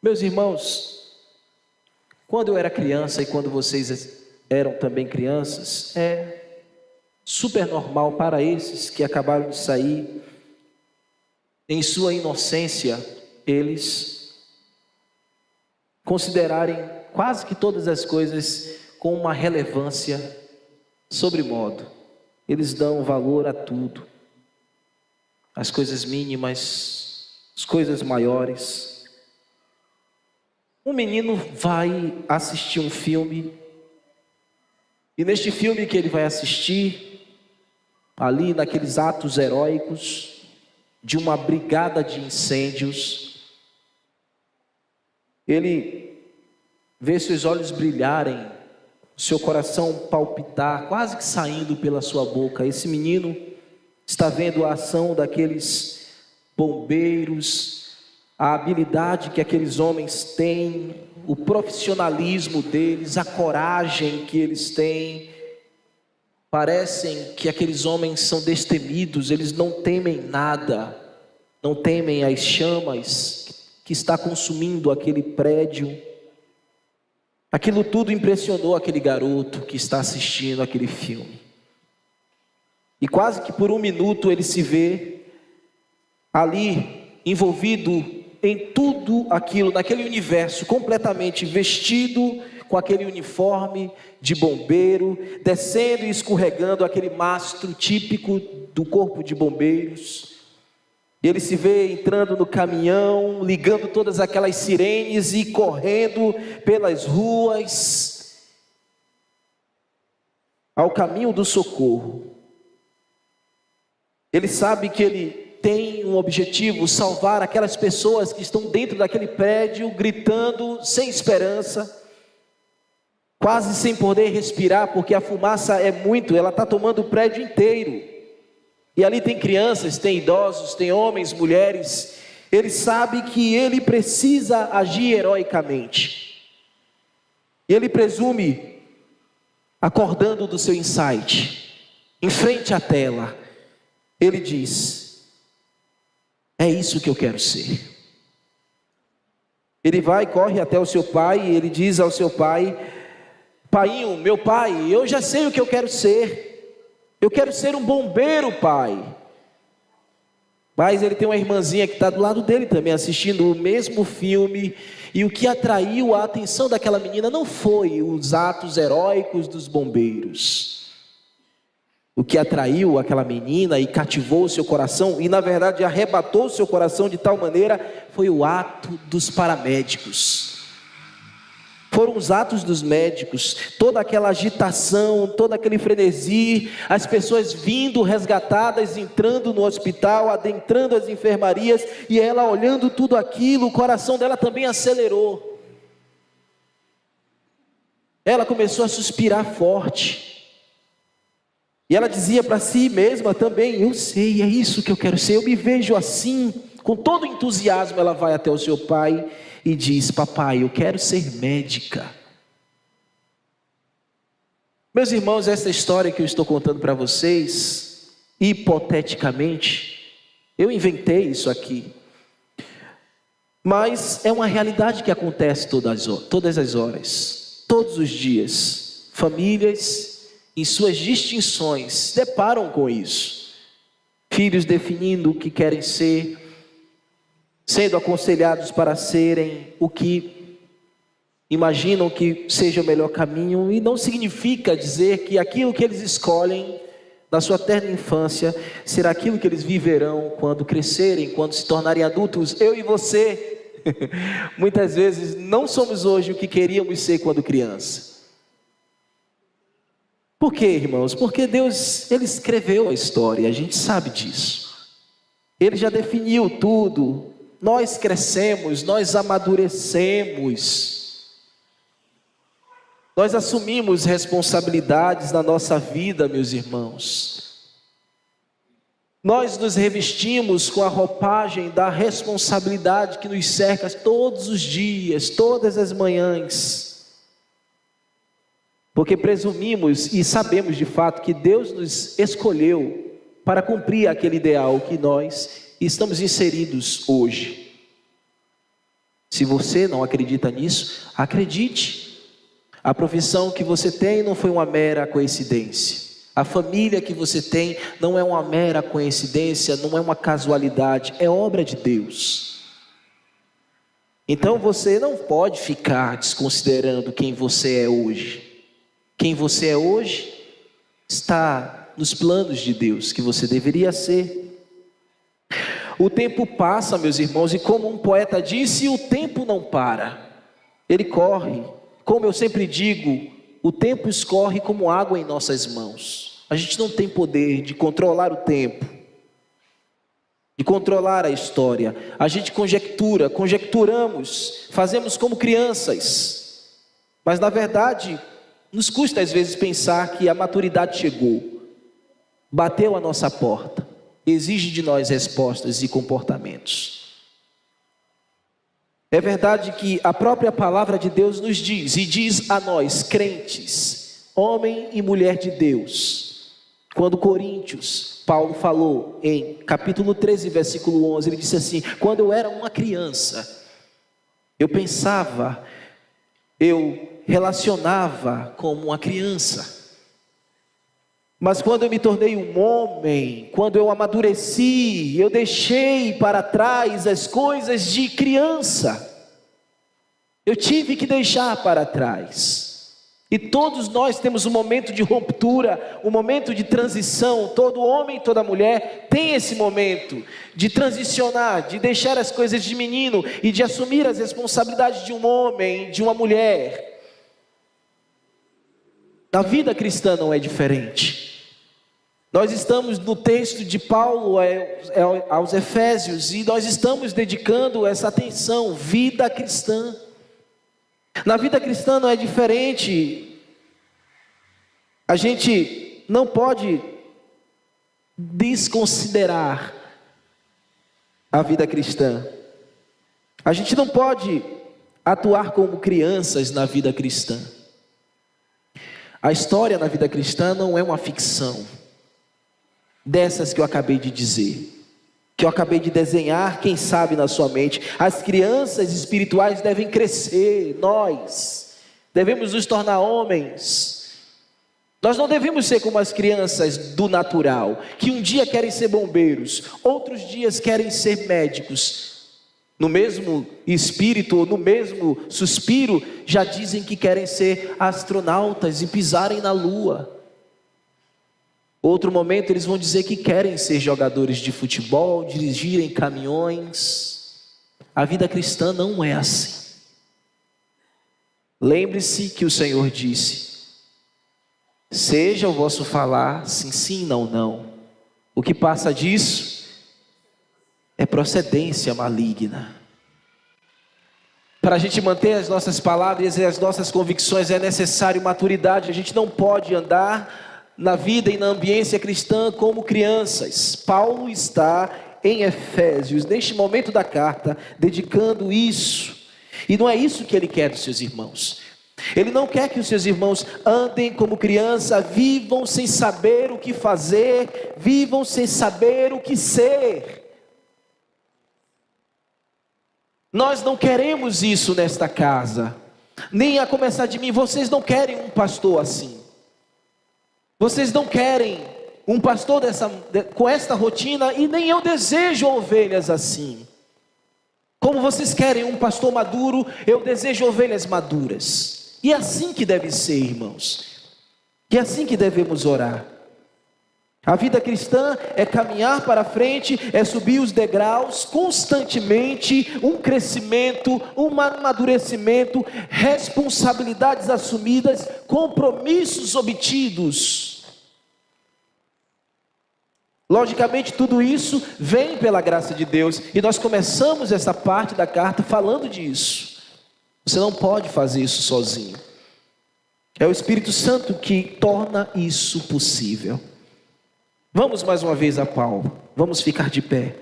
Meus irmãos, quando eu era criança e quando vocês eram também crianças, é super normal para esses que acabaram de sair, em sua inocência, eles considerarem quase que todas as coisas com uma relevância sobremodo. Eles dão valor a tudo, as coisas mínimas, as coisas maiores. Um menino vai assistir um filme, e neste filme que ele vai assistir, ali naqueles atos heróicos de uma brigada de incêndios, ele vê seus olhos brilharem, seu coração palpitar, quase que saindo pela sua boca. Esse menino está vendo a ação daqueles bombeiros, a habilidade que aqueles homens têm, o profissionalismo deles, a coragem que eles têm. Parecem que aqueles homens são destemidos, eles não temem nada, não temem as chamas que está consumindo aquele prédio. Aquilo tudo impressionou aquele garoto que está assistindo aquele filme. E quase que por um minuto ele se vê ali envolvido em tudo aquilo, naquele universo, completamente vestido com aquele uniforme de bombeiro, descendo e escorregando aquele mastro típico do corpo de bombeiros. Ele se vê entrando no caminhão, ligando todas aquelas sirenes e correndo pelas ruas ao caminho do socorro. Ele sabe que ele tem um objetivo: salvar aquelas pessoas que estão dentro daquele prédio, gritando, sem esperança, quase sem poder respirar, porque a fumaça é muito, ela está tomando o prédio inteiro. E ali tem crianças, tem idosos, tem homens, mulheres. Ele sabe que ele precisa agir heroicamente. E ele presume, acordando do seu insight, em frente à tela, ele diz: é isso que eu quero ser. Ele vai, corre até o seu pai e ele diz ao seu pai: paiinho, meu pai, eu já sei o que eu quero ser. Eu quero ser um bombeiro, pai. Mas ele tem uma irmãzinha que está do lado dele também, assistindo o mesmo filme. E o que atraiu a atenção daquela menina não foi os atos heróicos dos bombeiros. O que atraiu aquela menina e cativou o seu coração, e na verdade arrebatou o seu coração de tal maneira, foi o ato dos paramédicos. Foram os atos dos médicos, toda aquela agitação, todo aquele frenesi, as pessoas vindo resgatadas, entrando no hospital, adentrando as enfermarias, e ela olhando tudo aquilo, o coração dela também acelerou. Ela começou a suspirar forte, e ela dizia para si mesma também: eu sei, é isso que eu quero ser, eu me vejo assim. Com todo entusiasmo ela vai até o seu pai e diz: papai, eu quero ser médica. Meus irmãos, essa história que eu estou contando para vocês, hipoteticamente, eu inventei isso aqui, mas é uma realidade que acontece todas as horas, todos os dias. Famílias, em suas distinções, se deparam com isso. Filhos definindo o que querem ser, sendo aconselhados para serem o que imaginam que seja o melhor caminho, e não significa dizer que aquilo que eles escolhem na sua terna infância será aquilo que eles viverão quando crescerem, quando se tornarem adultos. Eu e você, muitas vezes não somos hoje o que queríamos ser quando criança. Por quê, irmãos? Porque Deus, Ele escreveu a história, a gente sabe disso. Ele já definiu tudo. Nós crescemos, nós amadurecemos, nós assumimos responsabilidades na nossa vida, meus irmãos. Nós nos revestimos com a roupagem da responsabilidade que nos cerca todos os dias, todas as manhãs, porque presumimos e sabemos de fato que Deus nos escolheu para cumprir aquele ideal que nós estamos inseridos hoje. Se você não acredita nisso, acredite. A profissão que você tem não foi uma mera coincidência. A família que você tem não é uma mera coincidência, não é uma casualidade, é obra de Deus. Então você não pode ficar desconsiderando quem você é hoje. Quem você é hoje está nos planos de Deus, que você deveria ser. O tempo passa, meus irmãos, e como um poeta disse, o tempo não para. Ele corre. Como eu sempre digo, o tempo escorre como água em nossas mãos. A gente não tem poder de controlar o tempo, de controlar a história. A gente conjecturamos, fazemos como crianças. Mas na verdade, nos custa às vezes pensar que a maturidade chegou, bateu a nossa porta, exige de nós respostas e comportamentos. É verdade que a própria palavra de Deus nos diz, e diz a nós, crentes, homem e mulher de Deus, quando Coríntios, Paulo falou em capítulo 13, versículo 11, ele disse assim: quando eu era uma criança, eu pensava, eu relacionava como uma criança. Mas quando eu me tornei um homem, quando eu amadureci, eu deixei para trás as coisas de criança. Eu tive que deixar para trás. E todos nós temos um momento de ruptura, um momento de transição. Todo homem, toda mulher tem esse momento de transicionar, de deixar as coisas de menino e de assumir as responsabilidades de um homem, de uma mulher. Na vida cristã não é diferente. Nós estamos no texto de Paulo aos Efésios e nós estamos dedicando essa atenção, vida cristã. Na vida cristã não é diferente. A gente não pode desconsiderar a vida cristã. A gente não pode atuar como crianças na vida cristã. A história na vida cristã não é uma ficção dessas que eu acabei de dizer, que eu acabei de desenhar, quem sabe na sua mente. As crianças espirituais devem crescer, nós devemos nos tornar homens. Nós não devemos ser como as crianças do natural, que um dia querem ser bombeiros, outros dias querem ser médicos. No mesmo espírito, ou no mesmo suspiro, já dizem que querem ser astronautas e pisarem na lua. Outro momento eles vão dizer que querem ser jogadores de futebol, dirigirem caminhões. A vida cristã não é assim. Lembre-se que o Senhor disse: seja o vosso falar sim, sim, não, não. O que passa disso é procedência maligna. Para a gente manter as nossas palavras e as nossas convicções é necessário maturidade. A gente não pode andar na vida e na ambiência cristã como crianças. Paulo está em Efésios, neste momento da carta, dedicando isso. E não é isso que ele quer dos seus irmãos. Ele não quer que os seus irmãos andem como criança, vivam sem saber o que fazer, vivam sem saber o que ser. Nós não queremos isso nesta casa. Nem a começar de mim, vocês não querem um pastor assim. Vocês não querem um pastor com esta rotina, e nem eu desejo ovelhas assim. Como vocês querem um pastor maduro, eu desejo ovelhas maduras. E é assim que deve ser, irmãos. E é assim que devemos orar. A vida cristã é caminhar para frente, é subir os degraus constantemente, um crescimento, um amadurecimento, responsabilidades assumidas, compromissos obtidos. Logicamente tudo isso vem pela graça de Deus, e nós começamos essa parte da carta falando disso. Você não pode fazer isso sozinho. É o Espírito Santo que torna isso possível. Vamos mais uma vez a Paulo, vamos ficar de pé.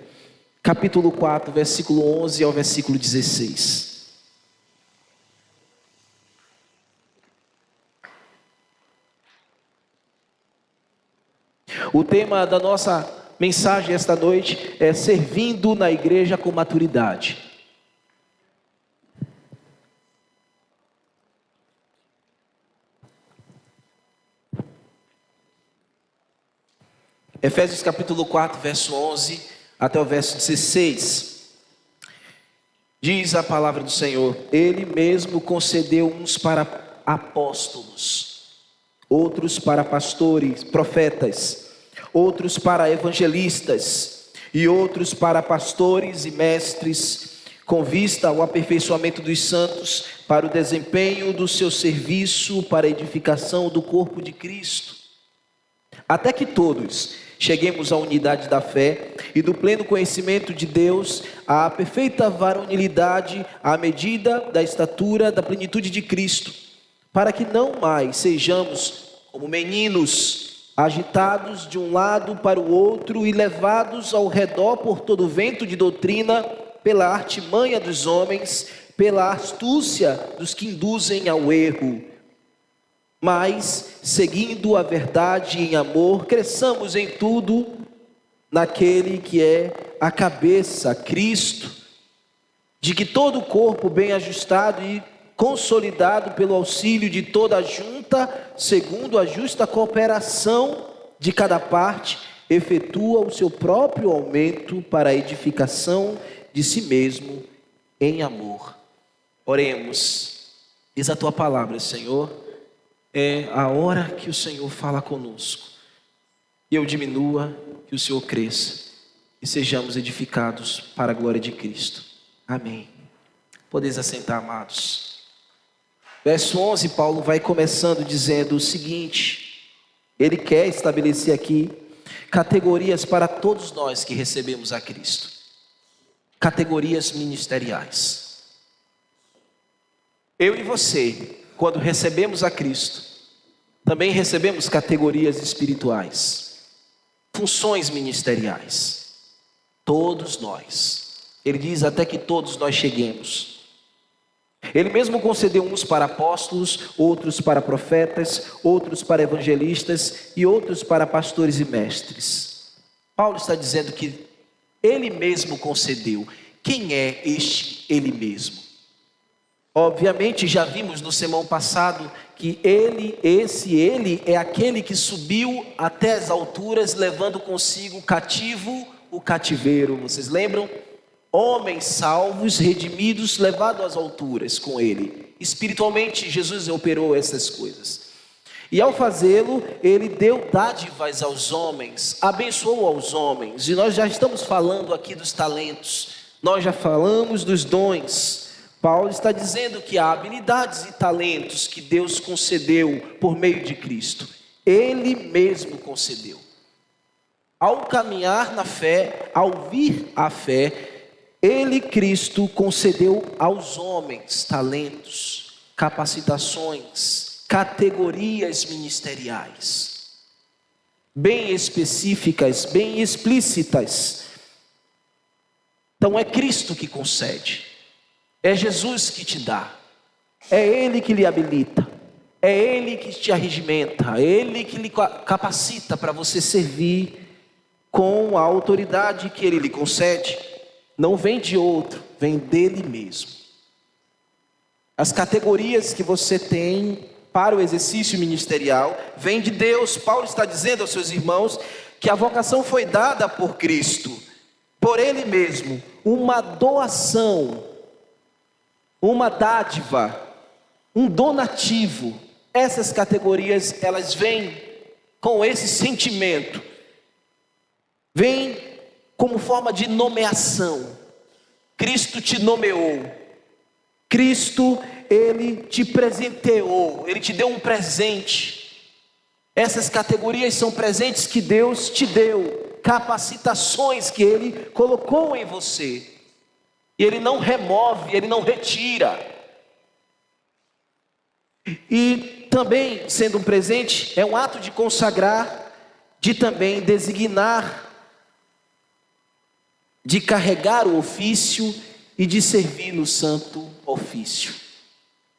Capítulo 4, versículo 11 ao versículo 16. O tema da nossa mensagem esta noite é servindo na igreja com maturidade. Efésios capítulo 4, verso 11 até o verso 16. Diz a palavra do Senhor: Ele mesmo concedeu uns para apóstolos, outros para pastores, profetas, outros para evangelistas e outros para pastores e mestres, com vista ao aperfeiçoamento dos santos, para o desempenho do seu serviço, para a edificação do corpo de Cristo, até que todos cheguemos à unidade da fé e do pleno conhecimento de Deus, à perfeita varonilidade, à medida da estatura da plenitude de Cristo, para que não mais sejamos como meninos, agitados de um lado para o outro e levados ao redor por todo vento de doutrina, pela artimanha dos homens, pela astúcia dos que induzem ao erro. Mas, seguindo a verdade em amor, cresçamos em tudo naquele que é a cabeça, Cristo, de que todo o corpo bem ajustado e consolidado pelo auxílio de toda a junta, segundo a justa cooperação de cada parte, efetua o seu próprio aumento para a edificação de si mesmo em amor. Oremos. Diz a tua palavra, Senhor. É a hora que o Senhor fala conosco, e eu diminua, que o Senhor cresça, e sejamos edificados para a glória de Cristo. Amém. Podeis assentar, amados. Verso 11, Paulo vai começando dizendo o seguinte: ele quer estabelecer aqui categorias para todos nós que recebemos a Cristo, categorias ministeriais. Eu e você, quando recebemos a Cristo, também recebemos categorias espirituais, funções ministeriais. Todos nós. Ele diz até que todos nós cheguemos. Ele mesmo concedeu uns para apóstolos, outros para profetas, outros para evangelistas e outros para pastores e mestres. Paulo está dizendo que ele mesmo concedeu. Quem é este ele mesmo? Obviamente já vimos no sermão passado que ele é aquele que subiu até as alturas, levando consigo cativo o cativeiro. Vocês lembram? Homens salvos, redimidos, levados às alturas com ele. Espiritualmente Jesus operou essas coisas. E ao fazê-lo, ele deu dádivas aos homens, abençoou aos homens. E nós já estamos falando aqui dos talentos, nós já falamos dos dons. Paulo está dizendo que há habilidades e talentos que Deus concedeu por meio de Cristo. Ele mesmo concedeu. Ao caminhar na fé, ao vir à fé, ele, Cristo, concedeu aos homens talentos, capacitações, categorias ministeriais, bem específicas, bem explícitas. Então é Cristo que concede. É Jesus que te dá, é Ele que lhe habilita, é Ele que te arregimenta, é Ele que lhe capacita para você servir com a autoridade que Ele lhe concede. Não vem de outro, vem dele mesmo. As categorias que você tem para o exercício ministerial vem de Deus. Paulo está dizendo aos seus irmãos que a vocação foi dada por Cristo, por Ele mesmo, uma doação, uma dádiva, um donativo. Essas categorias, elas vêm com esse sentimento, vêm como forma de nomeação. Cristo te nomeou, Cristo, Ele te presenteou, Ele te deu um presente. Essas categorias são presentes que Deus te deu, capacitações que Ele colocou em você. E Ele não remove, Ele não retira. E também, sendo um presente, é um ato de consagrar, de também designar, de carregar o ofício e de servir no santo ofício.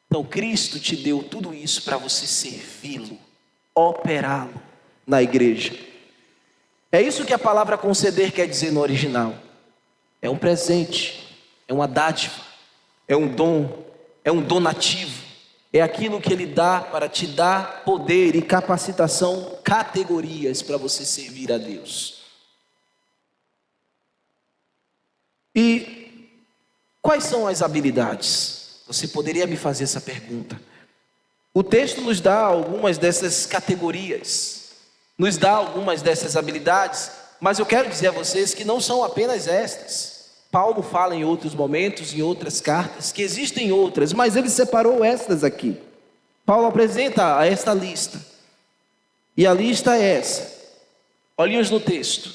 Então Cristo te deu tudo isso para você servi-lo, operá-lo na igreja. É isso que a palavra conceder quer dizer no original. É um presente, é uma dádiva, é um dom, é um donativo. é aquilo que Ele dá para te dar poder e capacitação, categorias para você servir a Deus. E quais são as habilidades? Você poderia me fazer essa pergunta. O texto nos dá algumas dessas categorias, nos dá algumas dessas habilidades, mas eu quero dizer a vocês que não são apenas estas. Paulo fala em outros momentos, em outras cartas, que existem outras, mas ele separou estas aqui. Paulo apresenta esta lista, e a lista é essa. Olhemos no texto: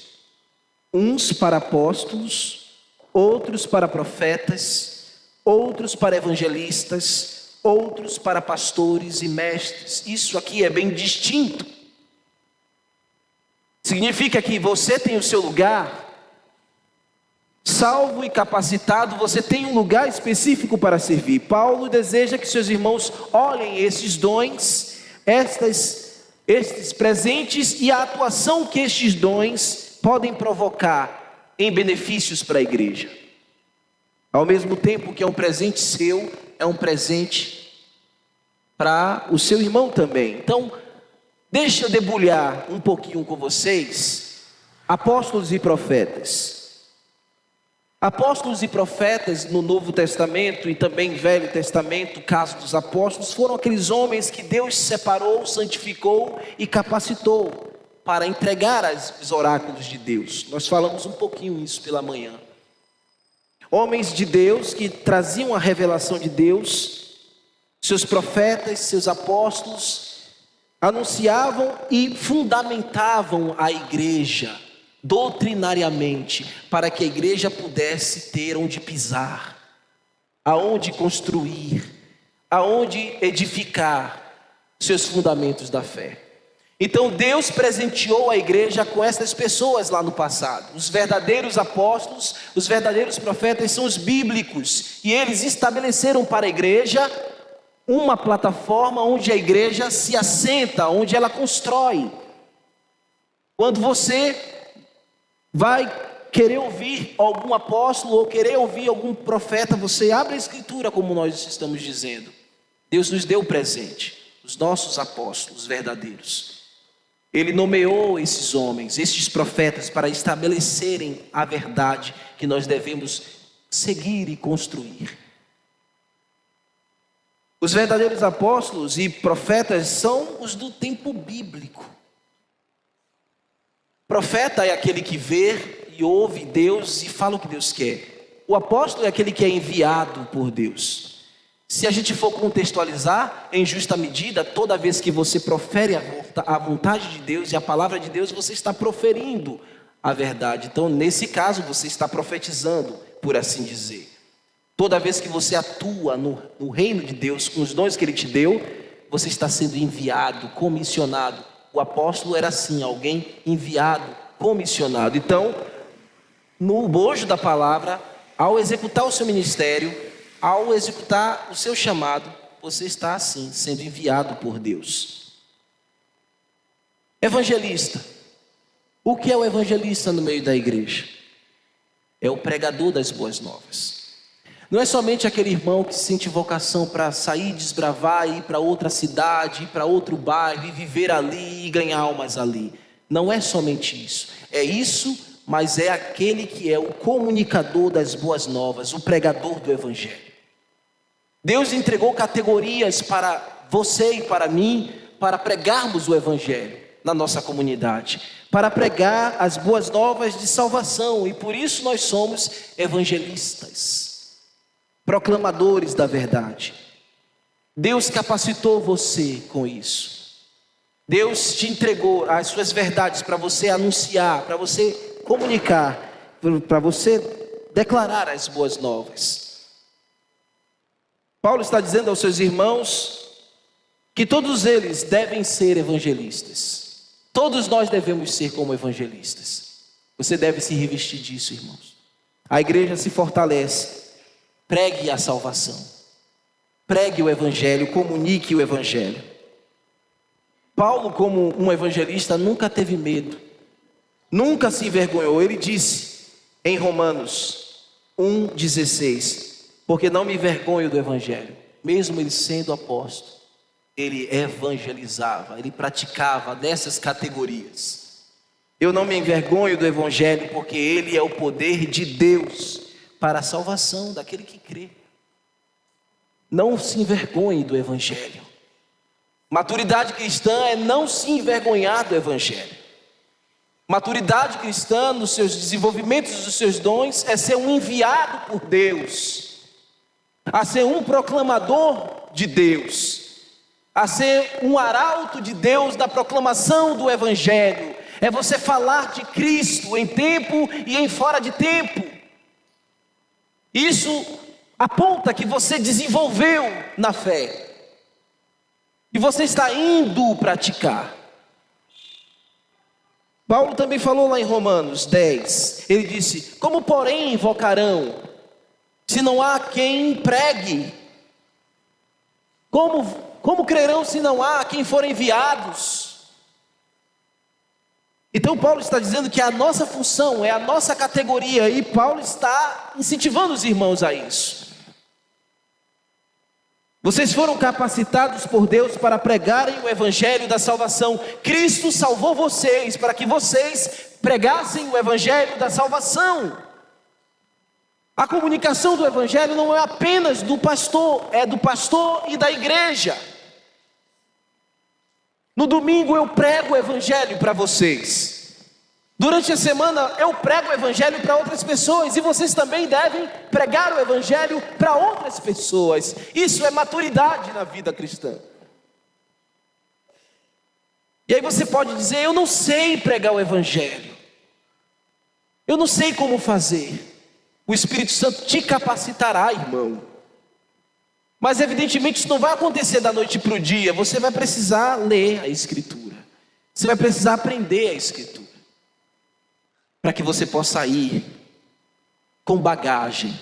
uns para apóstolos, outros para profetas, outros para evangelistas, outros para pastores e mestres. Isso aqui é bem distinto. Significa que você tem o seu lugar, salvo e capacitado, você tem um lugar específico para servir. Paulo deseja que seus irmãos olhem esses dons, estes presentes e a atuação que estes dons podem provocar em benefícios para a igreja. Ao mesmo tempo que é um presente seu, é um presente para o seu irmão também. Então, deixa eu debulhar um pouquinho com vocês, apóstolos e profetas. Apóstolos e profetas no Novo Testamento e também Velho Testamento, caso dos apóstolos, foram aqueles homens que Deus separou, santificou e capacitou para entregar os oráculos de Deus. Nós falamos um pouquinho isso pela manhã. Homens de Deus que traziam a revelação de Deus, seus profetas, seus apóstolos, anunciavam e fundamentavam a igreja doutrinariamente, para que a igreja pudesse ter onde pisar, aonde construir, aonde edificar seus fundamentos da fé. Então Deus presenteou a igreja com essas pessoas lá no passado. Os verdadeiros apóstolos, os verdadeiros profetas são os bíblicos, e eles estabeleceram para a igreja uma plataforma onde a igreja se assenta, onde ela constrói. Quando você vai querer ouvir algum apóstolo ou querer ouvir algum profeta, você abre a escritura, como nós estamos dizendo. Deus nos deu presente, os nossos apóstolos verdadeiros. Ele nomeou esses homens, esses profetas, para estabelecerem a verdade que nós devemos seguir e construir. Os verdadeiros apóstolos e profetas são os do tempo bíblico. Profeta é aquele que vê e ouve Deus e fala o que Deus quer. O apóstolo é aquele que é enviado por Deus. Se a gente for contextualizar, em justa medida, toda vez que você profere a vontade de Deus e a palavra de Deus, você está proferindo a verdade. Então, nesse caso, você está profetizando, por assim dizer. Toda vez que você atua no reino de Deus, com os dons que Ele te deu, você está sendo enviado, comissionado. O apóstolo era assim, alguém enviado, comissionado. Então, no bojo da palavra, ao executar o seu ministério, ao executar o seu chamado, você está assim, sendo enviado por Deus. Evangelista. O que é o evangelista no meio da igreja? É o pregador das boas novas. Não é somente aquele irmão que sente vocação para sair, desbravar, ir para outra cidade, ir para outro bairro e viver ali e ganhar almas ali. Não é somente isso. É isso, mas é aquele que é o comunicador das boas novas, o pregador do evangelho. Deus entregou categorias para você e para mim, para pregarmos o evangelho na nossa comunidade, para pregar as boas novas de salvação, e por isso nós somos evangelistas, proclamadores da verdade. Deus capacitou você com isso. Deus te entregou as suas verdades para você anunciar, para você comunicar, para você declarar as boas novas. Paulo está dizendo aos seus irmãos que todos eles devem ser evangelistas. Todos nós devemos ser como evangelistas. Você deve se revestir disso, irmãos. A igreja se fortalece. Pregue a salvação, pregue o evangelho, comunique o evangelho. Paulo, como um evangelista, nunca teve medo, nunca se envergonhou. Ele disse em Romanos 1,16: porque não me envergonho do evangelho, mesmo ele sendo apóstolo, ele evangelizava, ele praticava dessas categorias. Eu não me envergonho do evangelho, porque ele é o poder de Deus para a salvação daquele que crê. Não se envergonhe do evangelho. Maturidade cristã é não se envergonhar do evangelho. Maturidade cristã, nos seus desenvolvimentos dos seus dons, é ser um enviado por Deus, a ser um proclamador de Deus, a ser um arauto de Deus da proclamação do evangelho. É você falar de Cristo em tempo e em fora de tempo. Isso aponta que você desenvolveu na fé e você está indo praticar. Paulo também falou lá em Romanos 10, ele disse: como porém invocarão, se não há quem pregue? Como crerão se não há quem for enviados? Então Paulo está dizendo que a nossa função, é a nossa categoria, e Paulo está incentivando os irmãos a isso. Vocês foram capacitados por Deus para pregarem o evangelho da salvação. Cristo salvou vocês para que vocês pregassem o evangelho da salvação. A comunicação do evangelho não é apenas do pastor, é do pastor e da igreja. No domingo eu prego o evangelho para vocês. Durante a semana eu prego o evangelho para outras pessoas, e vocês também devem pregar o evangelho para outras pessoas. Isso é maturidade na vida cristã. E aí você pode dizer: eu não sei pregar o evangelho, eu não sei como fazer. O Espírito Santo te capacitará, irmão. Mas evidentemente isso não vai acontecer da noite para o dia. Você vai precisar ler a Escritura, você vai precisar aprender a Escritura, para que você possa ir com bagagem.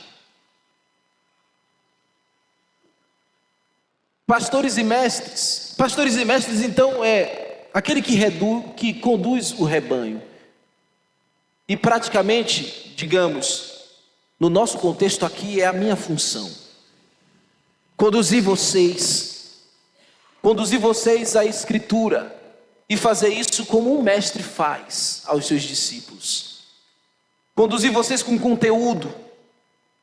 Pastores e mestres então é aquele que conduz o rebanho. E praticamente, digamos, no nosso contexto aqui, é a minha função: conduzir vocês à Escritura, e fazer isso como um mestre faz aos seus discípulos. Conduzir vocês com conteúdo,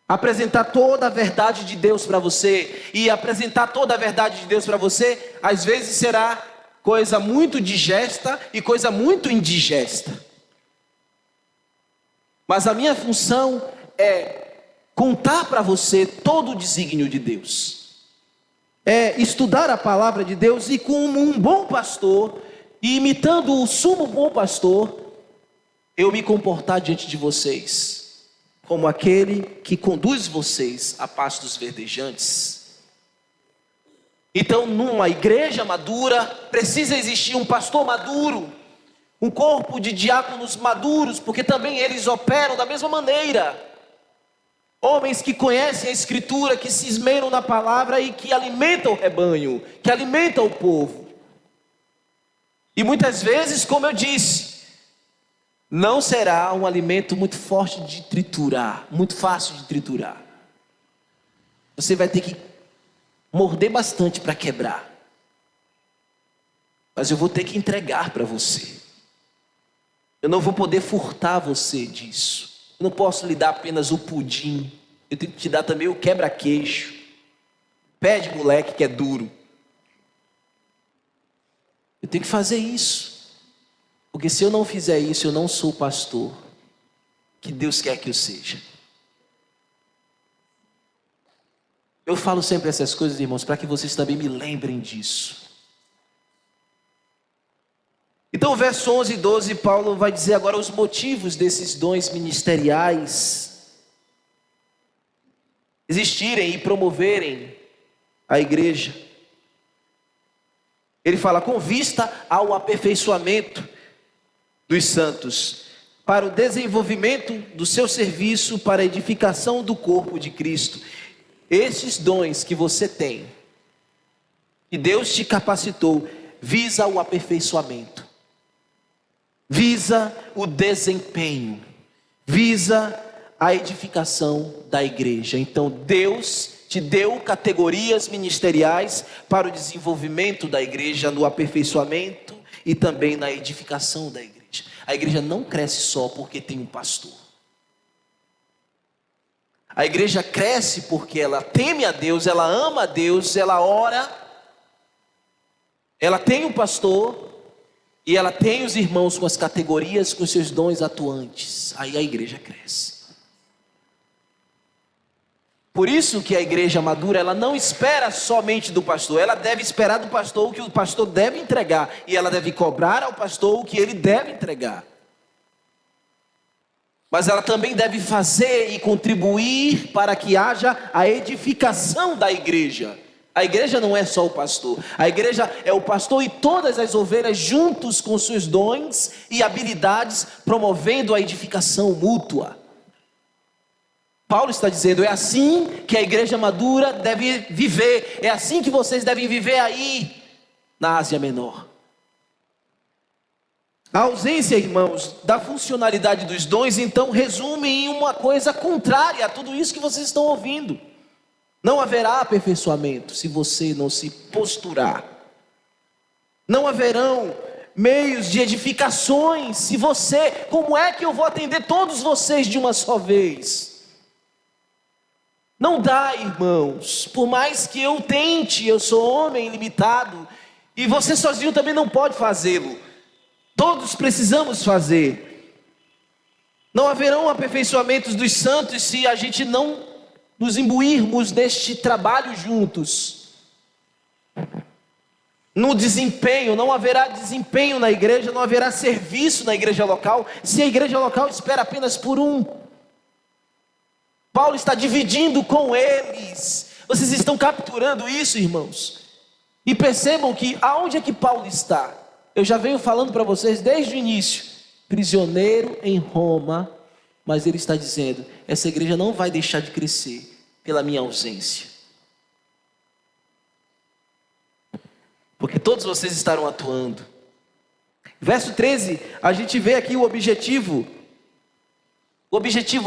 apresentar toda a verdade de Deus para você. E apresentar toda a verdade de Deus para você, às vezes será coisa muito digesta e coisa muito indigesta. Mas a minha função é contar para você todo o desígnio de Deus, é estudar a palavra de Deus, e como um bom pastor, e imitando o sumo bom pastor, eu me comportar diante de vocês como aquele que conduz vocês a pastos verdejantes. Então, numa igreja madura, precisa existir um pastor maduro, um corpo de diáconos maduros, porque também eles operam da mesma maneira. Homens que conhecem a Escritura, que se esmeram na palavra e que alimentam o rebanho, que alimentam o povo. E muitas vezes, como eu disse, não será um alimento muito forte de triturar, muito fácil de triturar. Você vai ter que morder bastante para quebrar. Mas eu vou ter que entregar para você. Eu não vou poder furtar você disso. Eu não posso lhe dar apenas o pudim. Eu tenho que te dar também o quebra-queixo. Pé de moleque que é duro. Eu tenho que fazer isso. Porque se eu não fizer isso, eu não sou o pastor que Deus quer que eu seja. Eu falo sempre essas coisas, irmãos, para que vocês também me lembrem disso. Então, o verso 11 e 12, Paulo vai dizer agora os motivos desses dons ministeriais existirem e promoverem a igreja. Ele fala: com vista ao aperfeiçoamento dos santos, para o desenvolvimento do seu serviço, para a edificação do corpo de Cristo. Esses dons que você tem, que Deus te capacitou, visa o aperfeiçoamento, visa o desempenho, visa a edificação da igreja. Então Deus te deu categorias ministeriais para o desenvolvimento da igreja, no aperfeiçoamento e também na edificação da igreja. A igreja não cresce só porque tem um pastor. A igreja cresce porque ela teme a Deus, ela ama a Deus, ela ora, ela tem um pastor e ela tem os irmãos com as categorias, com seus dons atuantes. Aí a igreja cresce. Por isso que a igreja madura, ela não espera somente do pastor, ela deve esperar do pastor o que o pastor deve entregar, e ela deve cobrar ao pastor o que ele deve entregar. Mas ela também deve fazer e contribuir para que haja a edificação da igreja. A igreja não é só o pastor, a igreja é o pastor e todas as ovelhas juntos com seus dons e habilidades, promovendo a edificação mútua. Paulo está dizendo, é assim que a igreja madura deve viver, é assim que vocês devem viver aí na Ásia Menor. A ausência, irmãos, da funcionalidade dos dons, então, resume em uma coisa contrária a tudo isso que vocês estão ouvindo. Não haverá aperfeiçoamento se você não se posturar. Não haverão meios de edificações se você... Como é que eu vou atender todos vocês de uma só vez? Não dá, irmãos. Por mais que eu tente, eu sou homem limitado, e você sozinho também não pode fazê-lo. Todos precisamos fazer. Não haverão aperfeiçoamentos dos santos se a gente não nos imbuirmos neste trabalho juntos. No desempenho, não haverá desempenho na igreja, não haverá serviço na igreja local, se a igreja local espera apenas por um. Paulo está dividindo com eles. Vocês estão capturando isso, irmãos? E percebam que aonde é que Paulo está? Eu já venho falando para vocês desde o início, prisioneiro em Roma, mas ele está dizendo, essa igreja não vai deixar de crescer pela minha ausência. Porque todos vocês estarão atuando. Verso 13, a gente vê aqui o objetivo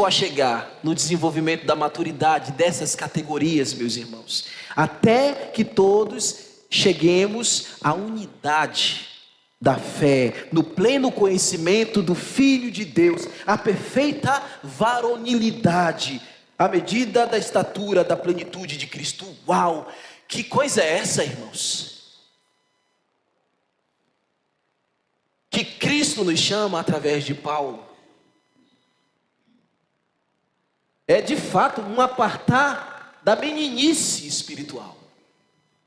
a chegar no desenvolvimento da maturidade dessas categorias, meus irmãos. Até que todos cheguemos à unidade da fé, no pleno conhecimento do Filho de Deus, a perfeita varonilidade, à medida da estatura da plenitude de Cristo. Uau! Que coisa é essa, irmãos? Que Cristo nos chama através de Paulo. É de fato um apartar da meninice espiritual.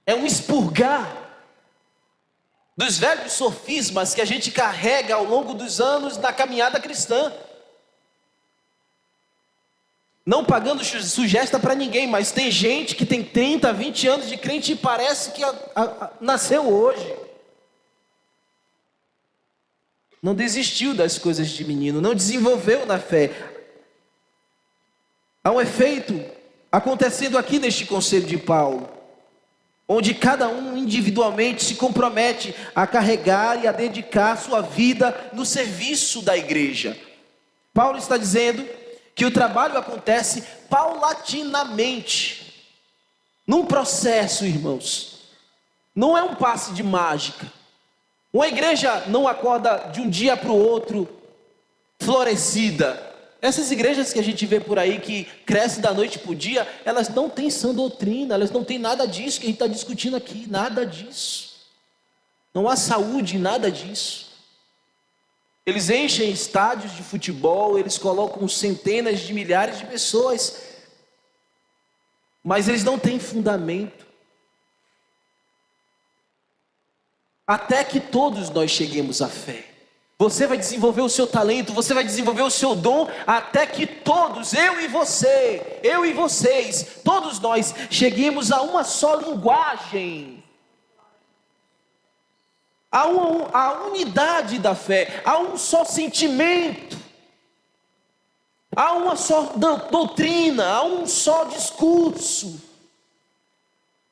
É um expurgar dos velhos sofismas que a gente carrega ao longo dos anos na caminhada cristã. Não pagando sugesta para ninguém, mas tem gente que tem 30, 20 anos de crente e parece que nasceu hoje. Não desistiu das coisas de menino, não desenvolveu na fé. Há um efeito acontecendo aqui neste conselho de Paulo, onde cada um individualmente se compromete a carregar e a dedicar sua vida no serviço da igreja. Paulo está dizendo que o trabalho acontece paulatinamente, num processo, irmãos. Não é um passe de mágica. Uma igreja não acorda de um dia para o outro florescida. Essas igrejas que a gente vê por aí, que crescem da noite para o dia, elas não têm sã doutrina, elas não têm nada disso que a gente está discutindo aqui, nada disso. Não há saúde em nada disso. Eles enchem estádios de futebol, eles colocam centenas de milhares de pessoas, mas eles não têm fundamento. Até que todos nós cheguemos à fé. Você vai desenvolver o seu talento, você vai desenvolver o seu dom, até que todos, eu e você, eu e vocês, todos nós cheguemos a uma só linguagem, a unidade da fé, a um só sentimento, a uma só doutrina, a um só discurso.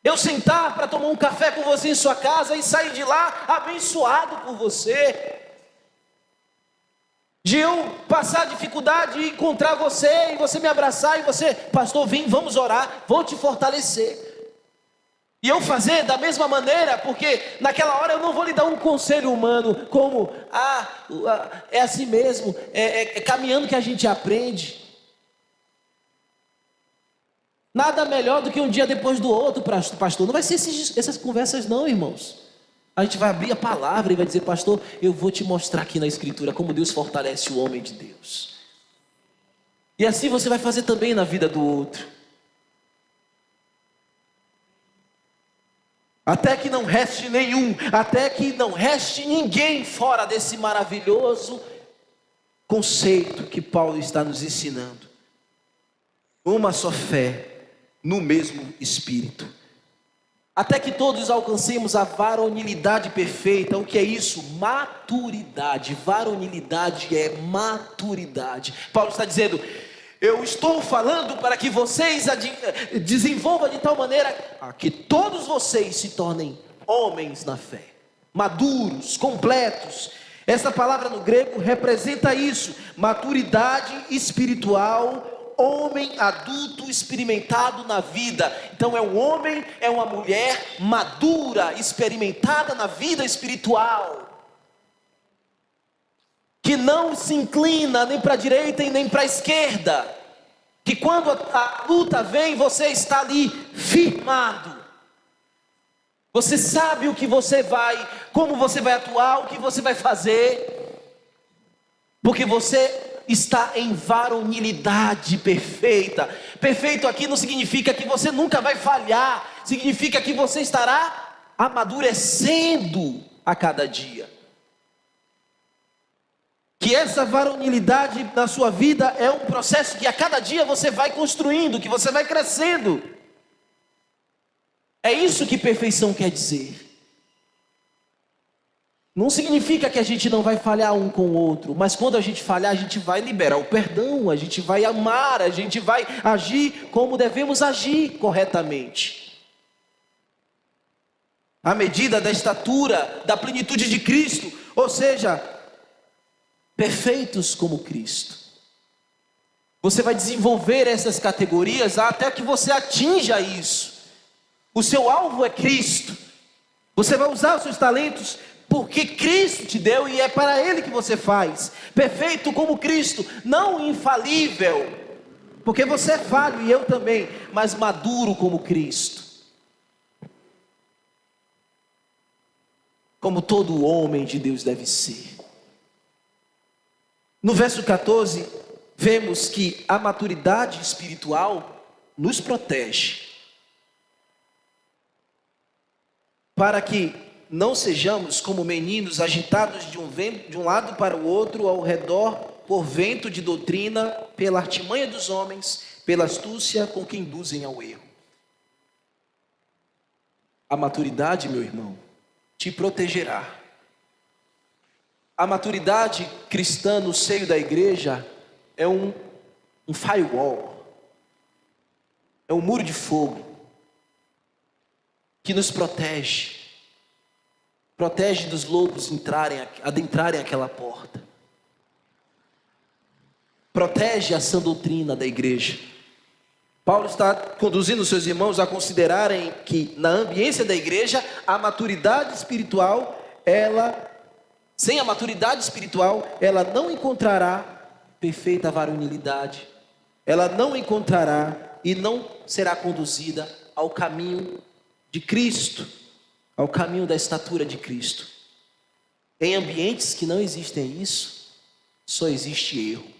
Eu sentar para tomar um café com você em sua casa e sair de lá abençoado por você. de eu passar dificuldade e encontrar você, e você me abraçar, e você, pastor, vem, vamos orar, vou te fortalecer. E eu fazer da mesma maneira, porque naquela hora eu não vou lhe dar um conselho humano, como, é assim mesmo, é caminhando que a gente aprende. Nada melhor do que um dia depois do outro, pastor. Não vai ser essas conversas não, irmãos. A gente vai abrir a palavra e vai dizer, pastor, eu vou te mostrar aqui na Escritura como Deus fortalece o homem de Deus. E assim você vai fazer também na vida do outro. Até que não reste nenhum, até que não reste ninguém fora desse maravilhoso conceito que Paulo está nos ensinando. Uma só fé, no mesmo Espírito. Até que todos alcancemos a varonilidade perfeita. O que é isso? Maturidade. Varonilidade é maturidade. Paulo está dizendo, eu estou falando para que vocês desenvolvam de tal maneira que todos vocês se tornem homens na fé, maduros, completos. Essa palavra no grego representa isso, maturidade espiritual, homem adulto experimentado na vida. Então é um homem, é uma mulher madura, experimentada na vida espiritual, que não se inclina nem para a direita e nem para a esquerda, que quando a luta vem, você está ali firmado, você sabe o que você vai, como você vai atuar, o que você vai fazer, porque você está em varonilidade perfeita. Perfeito aqui não significa que você nunca vai falhar, significa que você estará amadurecendo a cada dia. Que essa varonilidade na sua vida é um processo que a cada dia você vai construindo, que você vai crescendo. É isso que perfeição quer dizer. Não significa que a gente não vai falhar um com o outro, mas quando a gente falhar, a gente vai liberar o perdão, a gente vai amar, a gente vai agir como devemos agir corretamente. À medida da estatura, da plenitude de Cristo, ou seja, perfeitos como Cristo. Você vai desenvolver essas categorias até que você atinja isso. O seu alvo é Cristo. Você vai usar os seus talentos porque Cristo te deu e é para Ele que você faz. Perfeito como Cristo, não infalível, porque você é falho e eu também, mas maduro como Cristo. Como todo homem de Deus deve ser. No verso 14, vemos que a maturidade espiritual nos protege, para que não sejamos como meninos agitados de um lado para o outro ao redor por vento de doutrina, pela artimanha dos homens, pela astúcia com que induzem ao erro. A maturidade, meu irmão, te protegerá. A maturidade cristã no seio da igreja é um firewall, é um muro de fogo que nos protege dos lobos adentrarem aquela porta, protege a sã doutrina da igreja. Paulo está conduzindo seus irmãos a considerarem que na ambiência da igreja, a maturidade espiritual, sem a maturidade espiritual, ela não encontrará perfeita varonilidade, ela não encontrará e não será conduzida ao caminho de Cristo, ao caminho da estatura de Cristo. Em ambientes que não existem isso, só existe erro.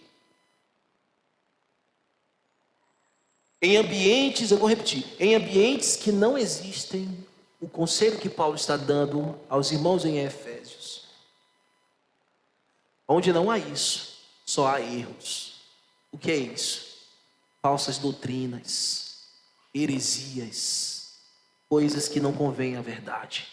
Eu vou repetir, em ambientes que não existem o conselho que Paulo está dando aos irmãos em Efésios, onde não há isso, só há erros. O que é isso? Falsas doutrinas, heresias, coisas que não convêm à verdade.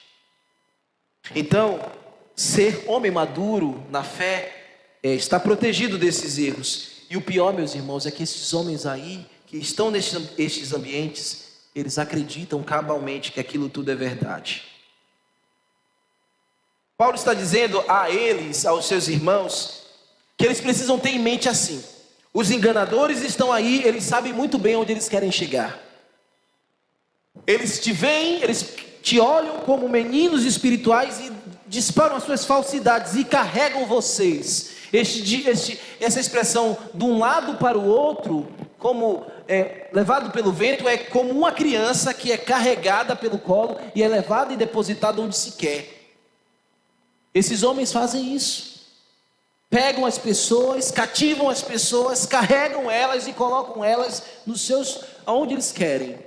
Então, ser homem maduro na fé é estar protegido desses erros. E o pior, meus irmãos, é que esses homens aí, que estão nestes ambientes, eles acreditam cabalmente que aquilo tudo é verdade. Paulo está dizendo a eles, aos seus irmãos, que eles precisam ter em mente assim: os enganadores estão aí, eles sabem muito bem onde eles querem chegar. Eles te veem, eles te olham como meninos espirituais e disparam as suas falsidades e carregam vocês. Essa expressão de um lado para o outro, como levado pelo vento, é como uma criança que é carregada pelo colo e é levada e depositada onde se quer. Esses homens fazem isso. Pegam as pessoas, cativam as pessoas, carregam elas e colocam elas aonde eles querem.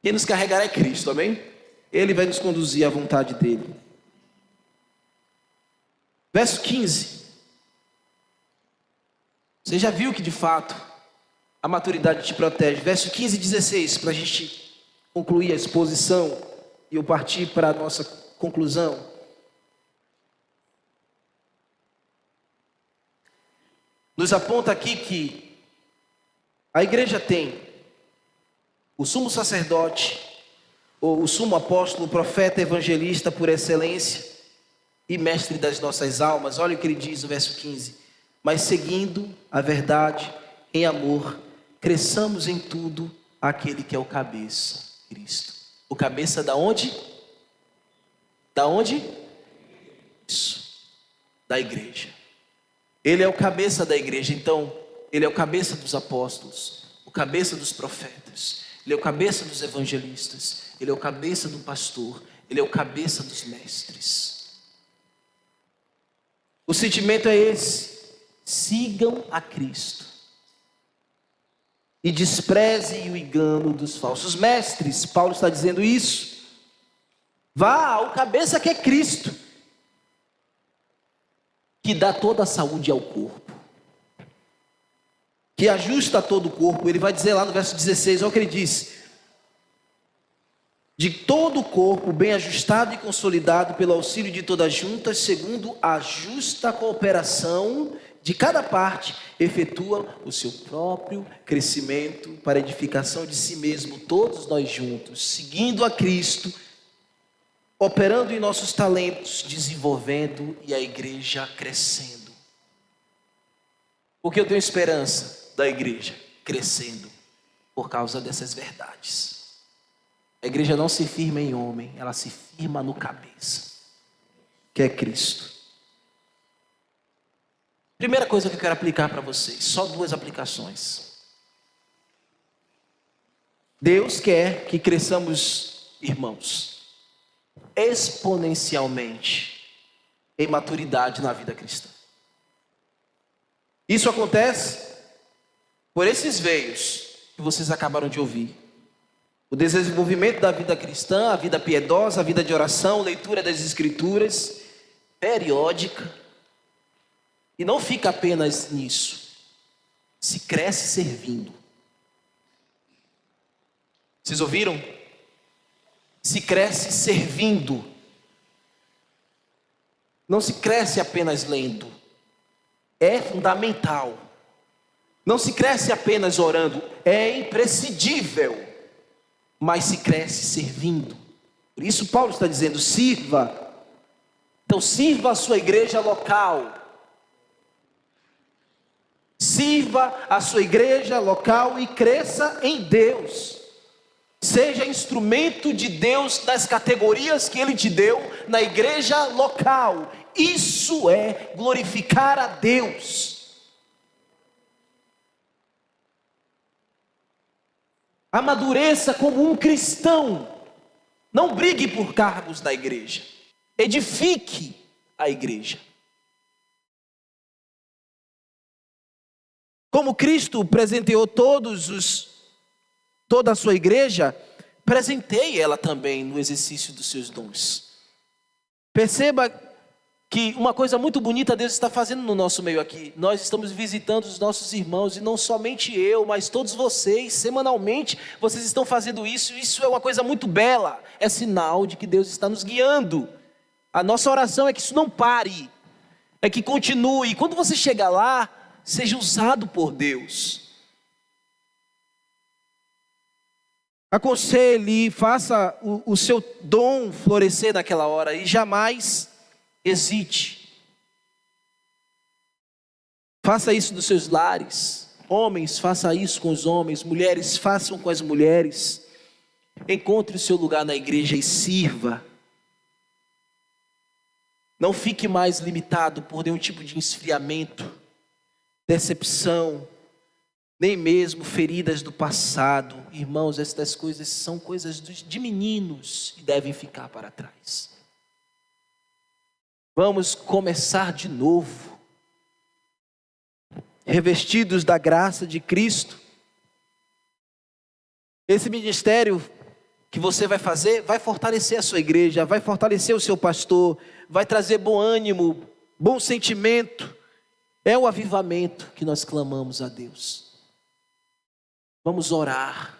Quem nos carregará é Cristo, amém? Ele vai nos conduzir à vontade dele. Verso 15. Você já viu que de fato a maturidade te protege. Verso 15 e 16, para a gente concluir a exposição e eu partir para a nossa conclusão. Nos aponta aqui que a igreja tem o sumo sacerdote, ou o sumo apóstolo, profeta, evangelista por excelência e mestre das nossas almas. Olha o que ele diz no verso 15: mas seguindo a verdade em amor, cresçamos em tudo aquele que é o cabeça, Cristo. O cabeça da onde? Da onde? Isso, da igreja. Ele é o cabeça da igreja, então ele é o cabeça dos apóstolos, o cabeça dos profetas, ele é o cabeça dos evangelistas, ele é o cabeça do pastor, ele é o cabeça dos mestres. O sentimento é esse: sigam a Cristo e desprezem o engano dos falsos mestres. Paulo está dizendo isso. Vá ao cabeça que é Cristo, que dá toda a saúde ao corpo, que ajusta todo o corpo. Ele vai dizer lá no verso 16, olha o que ele diz: de todo o corpo bem ajustado e consolidado pelo auxílio de todas as juntas, segundo a justa cooperação de cada parte, efetua o seu próprio crescimento para a edificação de si mesmo, todos nós juntos, seguindo a Cristo, operando em nossos talentos, desenvolvendo e a igreja crescendo. Porque eu tenho esperança da igreja crescendo por causa dessas verdades. A igreja não se firma em homem, ela se firma no cabeça, que é Cristo. Primeira coisa que eu quero aplicar para vocês, só 2 aplicações. Deus quer que cresçamos, irmãos, exponencialmente em maturidade na vida cristã. Isso acontece por esses veios que vocês acabaram de ouvir: o desenvolvimento da vida cristã, a vida piedosa, a vida de oração, leitura das escrituras periódica. E não fica apenas nisso, se cresce servindo. Vocês ouviram? Se cresce servindo. Não se cresce apenas lendo. É fundamental. Não se cresce apenas orando. É imprescindível. Mas se cresce servindo. Por isso Paulo está dizendo: sirva. Então sirva a sua igreja local. Sirva a sua igreja local e cresça em Deus. Seja instrumento de Deus nas categorias que Ele te deu na igreja local. Isso é glorificar a Deus. Amadureça como um cristão. Não brigue por cargos da igreja. Edifique a igreja. Como Cristo presenteou toda a sua igreja, presenteie ela também no exercício dos seus dons. Perceba que uma coisa muito bonita Deus está fazendo no nosso meio aqui. Nós estamos visitando os nossos irmãos, e não somente eu, mas todos vocês, semanalmente, vocês estão fazendo isso. Isso é uma coisa muito bela, é sinal de que Deus está nos guiando. A nossa oração é que isso não pare, é que continue. E quando você chegar lá, seja usado por Deus. Aconselhe, faça o seu dom florescer naquela hora e jamais hesite Faça isso nos seus lares. Homens, faça isso com os homens. Mulheres, façam com as mulheres. Encontre o seu lugar na igreja e sirva. Não fique mais limitado por nenhum tipo de esfriamento, decepção, nem mesmo feridas do passado. Irmãos, estas coisas são coisas de meninos e devem ficar para trás. Vamos começar de novo, revestidos da graça de Cristo. Esse ministério que você vai fazer vai fortalecer a sua igreja, vai fortalecer o seu pastor, vai trazer bom ânimo, bom sentimento. É o avivamento que nós clamamos a Deus. Vamos orar.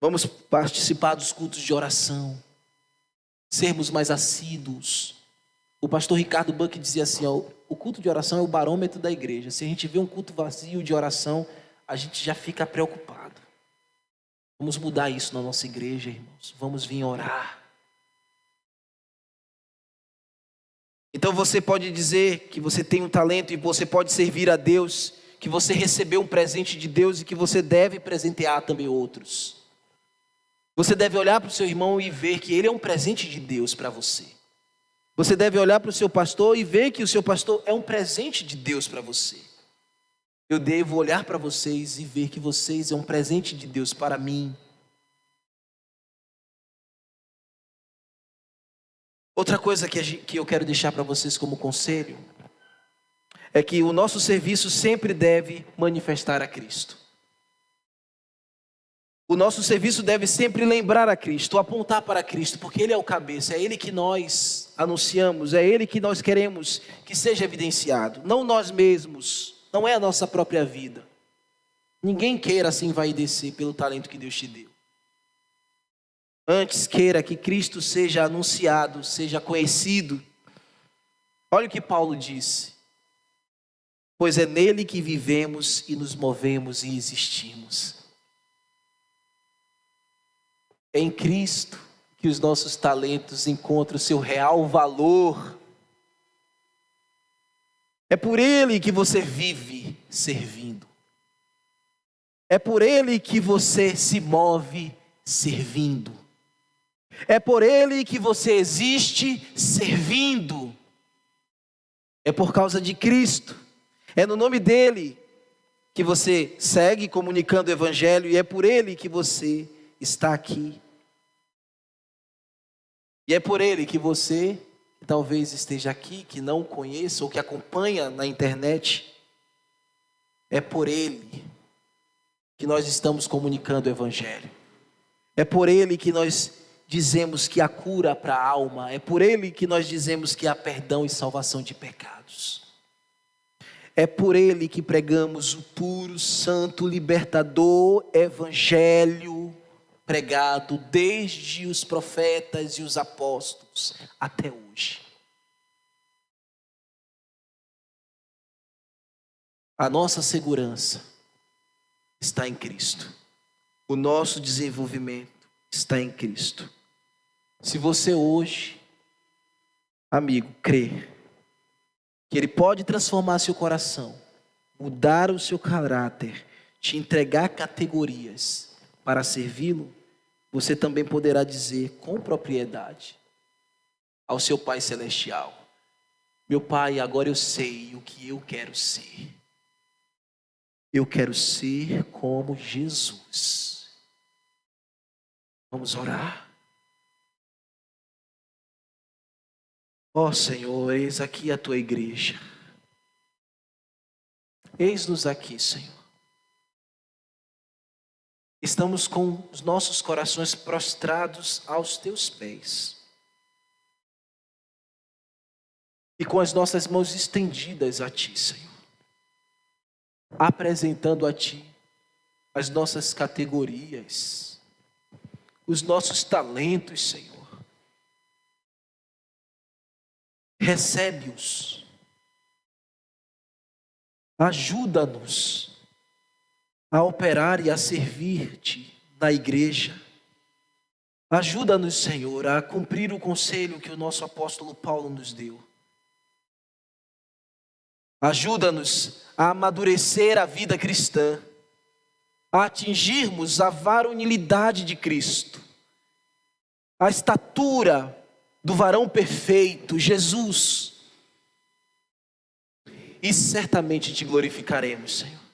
Vamos participar dos cultos de oração. Sermos mais assíduos. O pastor Ricardo Buck dizia assim, o culto de oração é o barômetro da igreja. Se a gente vê um culto vazio de oração, a gente já fica preocupado. Vamos mudar isso na nossa igreja, irmãos. Vamos vir orar. Então você pode dizer que você tem um talento e você pode servir a Deus, que você recebeu um presente de Deus e que você deve presentear também outros. Você deve olhar para o seu irmão e ver que ele é um presente de Deus para você. Você deve olhar para o seu pastor e ver que o seu pastor é um presente de Deus para você. Eu devo olhar para vocês e ver que vocês é um presente de Deus para mim. Outra coisa que eu quero deixar para vocês como conselho é que o nosso serviço sempre deve manifestar a Cristo. O nosso serviço deve sempre lembrar a Cristo, apontar para Cristo, porque Ele é o cabeça, é Ele que nós anunciamos, é Ele que nós queremos que seja evidenciado, não nós mesmos. Não é a nossa própria vida. Ninguém queira se envaidecer pelo talento que Deus te deu. Antes queira que Cristo seja anunciado, seja conhecido. Olha o que Paulo disse. Pois é nele que vivemos e nos movemos e existimos. É em Cristo que os nossos talentos encontram o seu real valor. É por Ele que você vive servindo. É por Ele que você se move servindo. É por Ele que você existe servindo. É por causa de Cristo. É no nome dEle que você segue comunicando o Evangelho e é por Ele que você está aqui. E é por Ele que você talvez esteja aqui, que não conheça ou que acompanha na internet. É por Ele que nós estamos comunicando o Evangelho. É por Ele que nós dizemos que há cura para a alma. É por Ele que nós dizemos que há perdão e salvação de pecados. É por Ele que pregamos o puro, santo, libertador Evangelho pregado desde os profetas e os apóstolos até hoje. A nossa segurança está em Cristo. O nosso desenvolvimento está em Cristo. Se você hoje, amigo, crê que Ele pode transformar seu coração, mudar o seu caráter, te entregar categorias para servi-lo, você também poderá dizer com propriedade ao seu Pai Celestial: meu Pai, agora eu sei o que eu quero ser. Eu quero ser como Jesus. Vamos orar. Ó Senhor, eis aqui a tua igreja. Eis-nos aqui, Senhor. Estamos com os nossos corações prostrados aos teus pés. E com as nossas mãos estendidas a ti, Senhor. Apresentando a ti as nossas categorias, os nossos talentos, Senhor. Recebe-os. Ajuda-nos a operar e a servir-te na igreja. Ajuda-nos, Senhor, a cumprir o conselho que o nosso apóstolo Paulo nos deu. Ajuda-nos a amadurecer a vida cristã, a atingirmos a varonilidade de Cristo, a estatura do varão perfeito, Jesus. E certamente te glorificaremos, Senhor.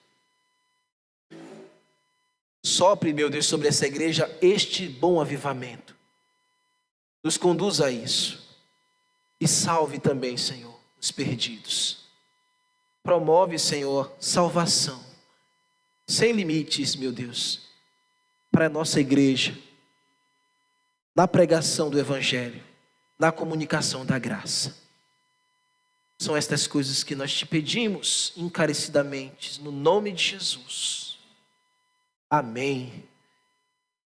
Sopre, meu Deus, sobre essa igreja este bom avivamento. Nos conduza a isso. E salve também, Senhor, os perdidos. Promove, Senhor, salvação, sem limites, meu Deus, para a nossa igreja, na pregação do Evangelho, na comunicação da graça. São estas coisas que nós te pedimos encarecidamente, no nome de Jesus. Amém.